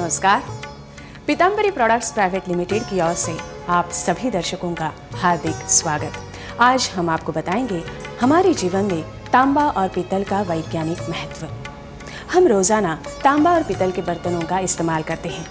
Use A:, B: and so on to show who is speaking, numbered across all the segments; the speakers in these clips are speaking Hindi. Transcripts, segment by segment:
A: नमस्कार। पीताम्बरी प्रोडक्ट्स प्राइवेट लिमिटेड की ओर से आप सभी दर्शकों का हार्दिक स्वागत। आज हम आपको बताएंगे हमारे जीवन में तांबा और पीतल का वैज्ञानिक महत्व। हम रोजाना तांबा और पीतल के बर्तनों का इस्तेमाल करते हैं।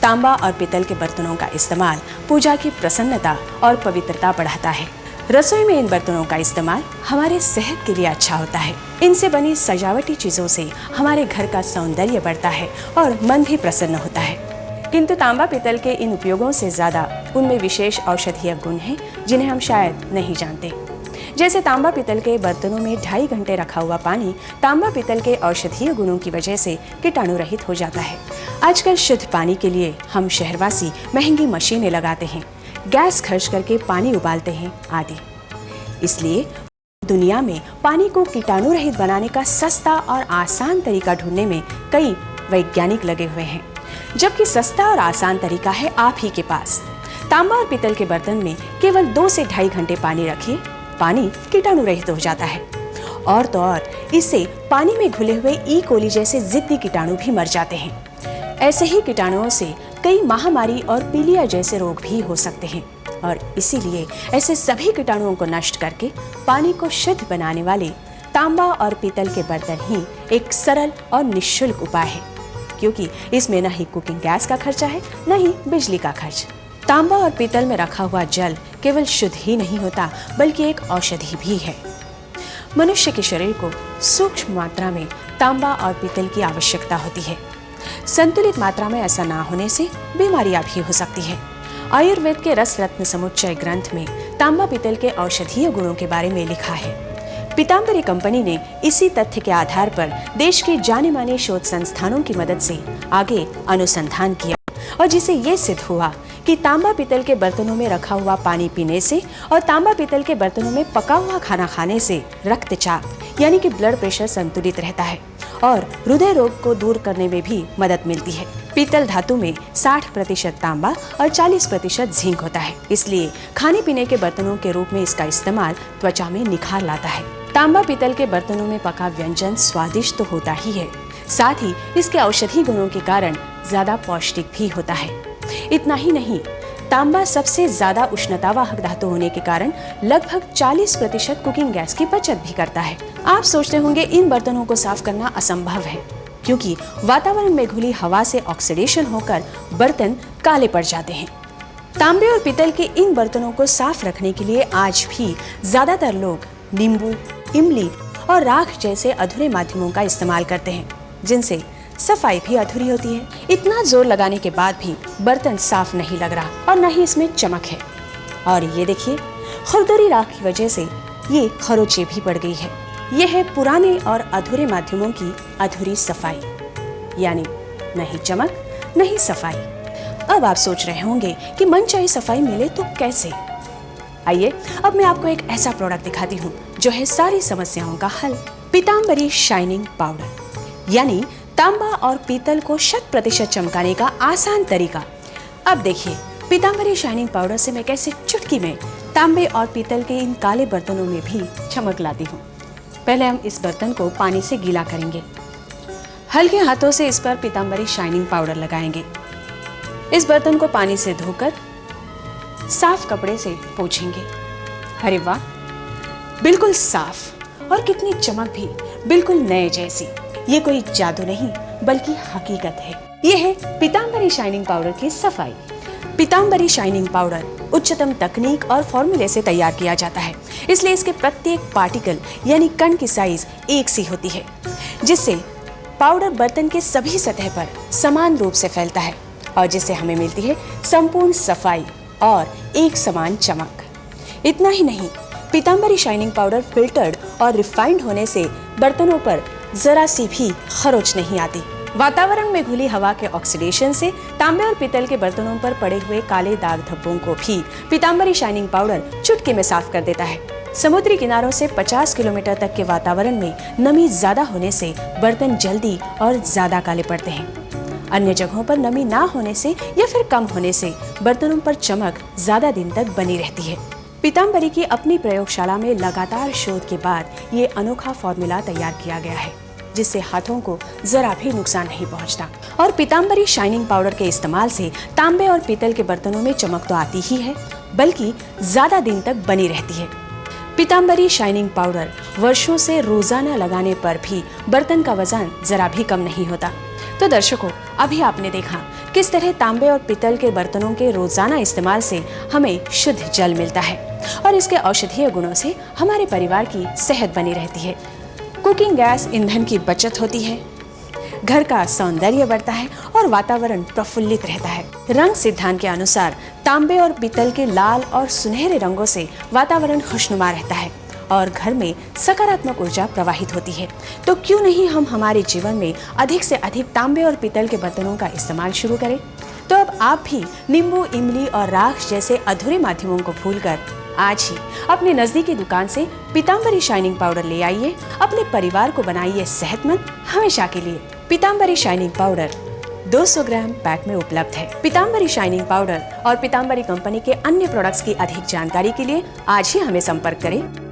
A: तांबा और पीतल के बर्तनों का इस्तेमाल पूजा की प्रसन्नता और पवित्रता बढ़ाता है। रसोई में इन बर्तनों का इस्तेमाल हमारे सेहत के लिए अच्छा होता है। इनसे बनी सजावटी चीजों से हमारे घर का सौंदर्य बढ़ता है और मन भी प्रसन्न होता है। किंतु तांबा पीतल के इन उपयोगों से ज्यादा उनमें विशेष औषधीय गुण हैं जिन्हें हम शायद नहीं जानते। जैसे तांबा पीतल के बर्तनों में 2.5 घंटे रखा हुआ पानी तांबा पीतल के औषधीय गुणों की वजह से कीटाणु रहित हो जाता है। आजकल शुद्ध पानी के लिए हम शहरवासी महंगी मशीनें लगाते हैं, गैस खर्च करके पानी उबालते हैं आदि। इसलिए दुनिया में पानी को कीटाणु रहित बनाने का सस्ता और आसान तरीका ढूंढने में कई वैज्ञानिक लगे हुए हैं, जबकि सस्ता और आसान तरीका है आप ही के पास। तांबा और पीतल के बर्तन में केवल 2 से 2.5 घंटे पानी रखिए, पानी कीटाणु रहित हो जाता है। और तो और इससे पानी में घुले हुए ई कोली जैसे जिद्दी कीटाणु भी मर जाते हैं। ऐसे ही कीटाणुओं से कई महामारी और पीलिया जैसे रोग भी हो सकते हैं और इसीलिए ऐसे सभी कीटाणुओं को नष्ट करके पानी को शुद्ध बनाने वाले तांबा और पीतल के बर्तन ही एक सरल और निःशुल्क उपाय है, क्योंकि इसमें न ही कुकिंग गैस का खर्चा है न ही बिजली का खर्च। तांबा और पीतल में रखा हुआ जल केवल शुद्ध ही नहीं होता बल्कि एक औषधि भी है। मनुष्य के शरीर को सूक्ष्म मात्रा में तांबा और पीतल की आवश्यकता होती है। संतुलित मात्रा में ऐसा ना होने से बीमारियां भी हो सकती है। आयुर्वेद के रस रत्न समुच्चय ग्रंथ में तांबा पीतल के औषधीय गुणों के बारे में लिखा है। पीताम्बरी कंपनी ने इसी तथ्य के आधार पर देश के जाने माने शोध संस्थानों की मदद से आगे अनुसंधान किया और जिसे ये सिद्ध हुआ कि तांबा पीतल के बर्तनों में रखा हुआ पानी पीने से और तांबा पीतल के बर्तनों में पका हुआ खाना खाने से रक्तचाप यानी कि ब्लड प्रेशर संतुलित रहता है और हृदय रोग को दूर करने में भी मदद मिलती है। पीतल धातु में 60% तांबा और 40% जिंक होता है, इसलिए खाने पीने के बर्तनों के रूप में इसका इस्तेमाल त्वचा में निखार लाता है। तांबा पीतल के बर्तनों में पका व्यंजन स्वादिष्ट तो होता ही है, साथ ही इसके औषधि गुणों के कारण ज्यादा पौष्टिक भी होता है। इतना ही नहीं, तांबा सबसे ज्यादा उष्णतावाहक धातु होने के कारण लगभग 40% कुकिंग गैस की बचत भी करता है। आप सोचते होंगे इन बर्तनों को साफ करना असंभव है, क्योंकि वातावरण में घुली हवा से ऑक्सीडेशन होकर बर्तन काले पड़ जाते हैं। तांबे और पीतल के इन बर्तनों को साफ रखने के लिए आज भी ज्यादातर लोग नींबू, इमली और राख जैसे अधूरे माध्यमों का इस्तेमाल करते हैं, जिनसे सफाई भी अधूरी होती है। इतना जोर लगाने के बाद भी बर्तन साफ नहीं लग रहा और न ही इसमें चमक है। और ये देखिए, खुरदरी राख की वजह से ये खरोंचें भी बढ़ गई है। यह है पुराने और अधूरे माध्यमों की अधूरी सफाई, यानी न ही चमक न ही सफाई। अब आप सोच रहे होंगे कि मनचाही सफाई मिले तो कैसे? आइए अब मैं आपको एक ऐसा प्रोडक्ट दिखाती हूँ जो है सारी समस्याओं का हल। पीताम्बरी शाइनिंग पाउडर, यानी तांबा और पीतल को 100% चमकाने का आसान तरीका। अब देखिए, पीताम्बरी शाइनिंग पाउडर से मैं कैसे चुटकी में तांबे और पीतल के इन काले बर्तनों में भी चमक लाती हूँ। पहले हम इस बर्तन को पानी से गीला करेंगे। हल्के हाथों से इस पर पीताम्बरी शाइनिंग पाउडर लगाएंगे। इस बर्तन को पानी से धोकर साफ कपड़े से पोंछेंगे। अरे वाह, बिल्कुल साफ और कितनी चमक भी, बिल्कुल नए जैसी। ये कोई जादू नहीं बल्कि हकीकत है। ये है पीताम्बरी शाइनिंग पाउडर की सफाई। पीताम्बरी शाइनिंग पाउडर उच्चतम तकनीक और फॉर्मूले से तैयार किया जाता है, इसलिए इसके प्रत्येक पार्टिकल यानी कण की साइज एक सी होती है, जिससे पाउडर बर्तन के सभी सतह पर समान रूप से फैलता है और जिससे हमें मिलती है संपूर्ण सफाई और एक समान चमक। इतना ही नहीं, पीताम्बरी शाइनिंग पाउडर फिल्टर्ड और रिफाइंड होने से बर्तनों पर जरा सी भी खरोंच नहीं आती। वातावरण में घुली हवा के ऑक्सीडेशन से तांबे और पीतल के बर्तनों पर पड़े हुए काले दाग धब्बों को भी पीताम्बरी शाइनिंग पाउडर चुटकी में साफ कर देता है। समुद्री किनारों से 50 किलोमीटर तक के वातावरण में नमी ज्यादा होने से बर्तन जल्दी और ज्यादा काले पड़ते हैं। अन्य जगहों पर नमी ना होने से या फिर कम होने से बर्तनों पर चमक ज्यादा दिन तक बनी रहती है। पीताम्बरी की अपनी प्रयोगशाला में लगातार शोध के बाद ये अनोखा फॉर्मूला तैयार किया गया है, जिससे हाथों को जरा भी नुकसान नहीं पहुंचता। और पीताम्बरी शाइनिंग पाउडर के इस्तेमाल से तांबे और पीतल के बर्तनों में चमक तो आती ही है, बल्कि ज्यादा दिन तक बनी रहती है। पीताम्बरी शाइनिंग पाउडर वर्षों से रोजाना लगाने पर भी बर्तन का वजन जरा भी कम नहीं होता। तो दर्शकों, अभी आपने देखा किस तरह तांबे और पीतल के बर्तनों के रोजाना इस्तेमाल से हमें शुद्ध जल मिलता है और इसके औषधीय गुणों से हमारे परिवार की सेहत बनी रहती है। कुकिंग गैस ईंधन की बचत होती है, घर का सौंदर्य बढ़ता है और वातावरण प्रफुल्लित रहता है। रंग सिद्धांत के अनुसार तांबे और पीतल के लाल और सुनहरे रंगों से वातावरण खुशनुमा रहता है और घर में सकारात्मक ऊर्जा प्रवाहित होती है। तो क्यों नहीं हम हमारे जीवन में अधिक से अधिक तांबे और पीतल के बर्तनों का इस्तेमाल शुरू करें। तो अब आप भी नींबू, इमली और राख जैसे अधूरे माध्यमों को भूलकर आज ही अपने नजदीकी दुकान से पीताम्बरी शाइनिंग पाउडर ले आइए। अपने परिवार को बनाइए सेहतमंद हमेशा के लिए। पीताम्बरी शाइनिंग पाउडर 200 ग्राम पैक में उपलब्ध है। पीताम्बरी शाइनिंग पाउडर और पीताम्बरी कंपनी के अन्य प्रोडक्ट्स की अधिक जानकारी के लिए आज ही हमें संपर्क करें।